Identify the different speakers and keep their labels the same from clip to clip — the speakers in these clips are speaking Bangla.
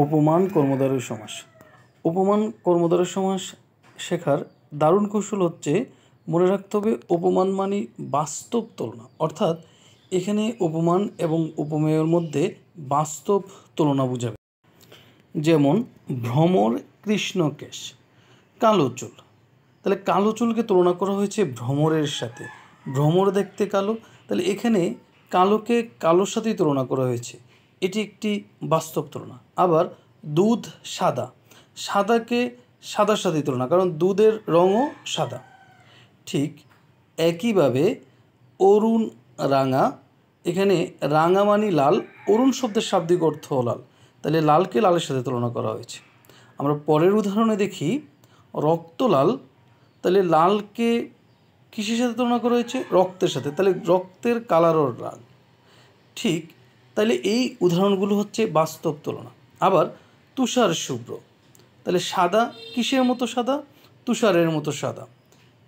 Speaker 1: উপমান কর্মধারয় সমাস। উপমান কর্মধারয় সমাস শেখার দারুণ কৌশল হচ্ছে মনে রাখতে হবে উপমান মানে বাস্তব তুলনা, অর্থাৎ এখানে উপমান এবং উপমেয়ের মধ্যে বাস্তব তুলনা বোঝাবে। যেমন ভ্রমর কৃষ্ণকেশ, কালো চুল। তাহলে কালো চুলকে তুলনা করা হয়েছে ভ্রমরের সাথে। ভ্রমর দেখতে কালো, তাহলে এখানে কালোকে কালোর সাথেই তুলনা করা হয়েছে, এটি একটি বাস্তব তুলনা। আবার দুধ সাদা, সাদাকে সাদার সাথেই তুলনা, কারণ দুধের রঙও সাদা। ঠিক একইভাবে অরুণ রাঙা, এখানে রাঙা মানি লাল, অরুণ শব্দের শাব্দিক অর্থ লাল, তাহলে লালকে লালের সাথে তুলনা করা হয়েছে। আমরা পরের উদাহরণে দেখি রক্ত লাল, তাহলে লালকে কিসের সাথে তুলনা করা হয়েছে? রক্তের সাথে, তাহলে রক্তের কালারও লাল। ঠিক তাহলে এই উদাহরণগুলো হচ্ছে বাস্তব তুলনা। আবার তুষার শুভ্র, তাহলে সাদা কিসের মতো সাদা? তুষারের মতো সাদা।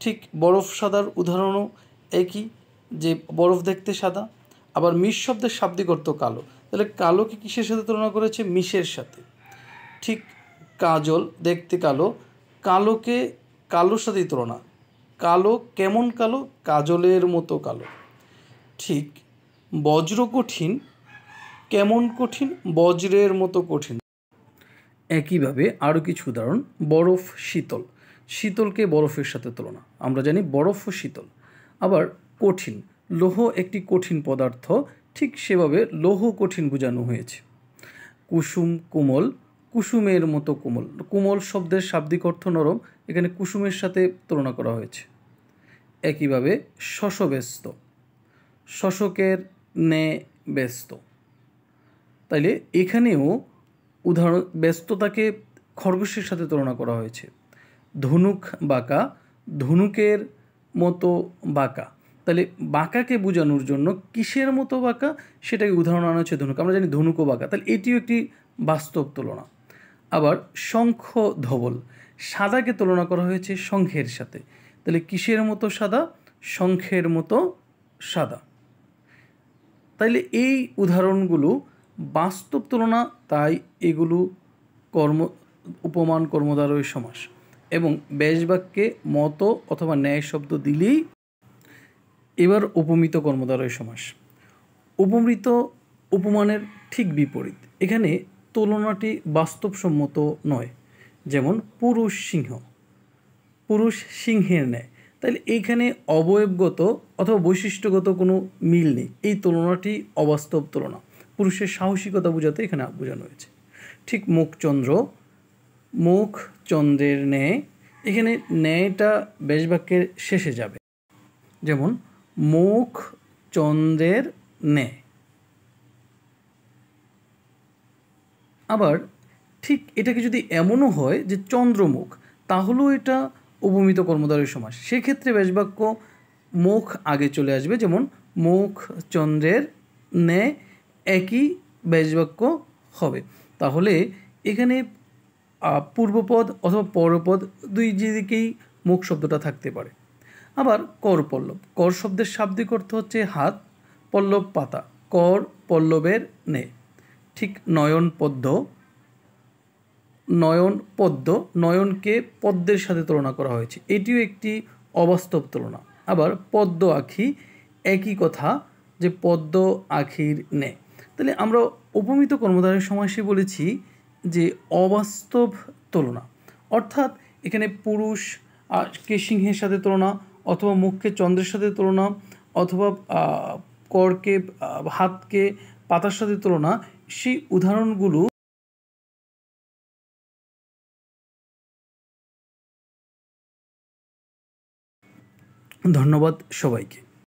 Speaker 1: ঠিক বরফ সাদার উদাহরণও একই, যে বরফ দেখতে সাদা। আবার মিশ শব্দের শাব্দিক অর্থ কালো, তাহলে কালোকে কিসের সাথে তুলনা করেছে? মিশের সাথে। ঠিক কাজল দেখতে কালো, কালোকে কালোর সাথেই তুলনা, কালো কেমন কালো? কাজলের মতো কালো। ঠিক বজ্র কঠিন, কেমন কঠিন? বজ্রের মতো কঠিন। একইভাবে আরও কিছু উদাহরণ, বরফ শীতল, শীতলকে বরফের সাথে তুলনা, আমরা জানি বরফও শীতল। আবার কঠিন, লৌহ একটি কঠিন পদার্থ, ঠিক সেভাবে লৌহ কঠিন বোঝানো হয়েছে। কুসুম কোমল, কুসুমের মতো কোমল, কোমল শব্দের শাব্দিক অর্থ নরম, এখানে কুসুমের সাথে তুলনা করা হয়েছে। একইভাবে শশব্যস্ত, শশকের ন্যায় ব্যস্ত, তাইলে এখানেও উদাহরণ ব্যস্ততাকে খরগোশের সাথে তুলনা করা হয়েছে। ধনুক বাঁকা, ধনুকের মতো বাঁকা, তাহলে বাঁকাকে বোঝানোর জন্য কিসের মতো বাঁকা সেটাকে উদাহরণ আনা হচ্ছে ধনুক, আমরা জানি ধনুকও বাঁকা, তাহলে এটিও একটি বাস্তব তুলনা। আবার শঙ্খ ধবল, সাদাকে তুলনা করা হয়েছে শঙ্খের সাথে, তাহলে কিসের মতো সাদা? শঙ্খের মতো সাদা। তাইলে এই উদাহরণগুলো বাস্তব তুলনা, তাই এগুলো উপমান কর্মধারয় সমাস। এবং ব্যাসবাক্যে মত অথবা ন্যায় শব্দ দিলেই এবার উপমিত কর্মধারয় সমাস। উপমৃত উপমানের ঠিক বিপরীত, এখানে তুলনাটি বাস্তবসম্মত নয়। যেমন পুরুষ সিংহ, পুরুষ সিংহের ন্যায়, তাহলে এইখানে অবয়বগত অথবা বৈশিষ্ট্যগত কোনো মিল নেই, এই তুলনাটি অবাস্তব তুলনা, পুরুষের সাহসিকতা বোঝাতে এখানে বোঝানো হয়েছে। ঠিক মুখচন্দ্র, মুখ চন্দ্রের ন্যায়, এখানে ন্যায়টা ব্যাসবাক্যের শেষে যাবে। যেমন মুখ চন্দ্রের ন্যায়। আবার ঠিক এটাকে যদি এমনও হয় যে চন্দ্রমুখ, তাহলেও এটা উপমিত কর্মধারয় সমাস, সেক্ষেত্রে ব্যাসবাক্য মুখ আগে চলে আসবে, যেমন মুখ চন্দ্রের ন্যায়, একই ব্যাসবাক্য হবে। তাহলে এখানে পূর্বপদ অথবা পরপদ দুই দিকেই মুখ শব্দটা থাকতে পারে। আবার কর পল্লব, কর শব্দের শাব্দিক অর্থ হচ্ছে হাত, পল্লব পাতা, কর পল্লবের ন্যায়। ঠিক নয়ন পদ্ম, নয়ন পদ্ম, নয়নকে পদ্মের সাথে তুলনা করা হয়েছে, এটিও একটি অবাস্তব তুলনা। আবার পদ্ম আখি, একই কথা, যে পদ্ম আখির ন্যায়। তাহলে আমরা উপমিত কর্মধারয় সমাসে বলেছি যে অবাস্তব তুলনা, অর্থাৎ এখানে পুরুষ কে সিংহের সাথে তুলনা, অথবা মুখকে চন্দ্রের সাথে তুলনা, অথবা করকে হাতকে পাতার সাথে তুলনা, সেই উদাহরণগুলো। ধন্যবাদ সবাইকে।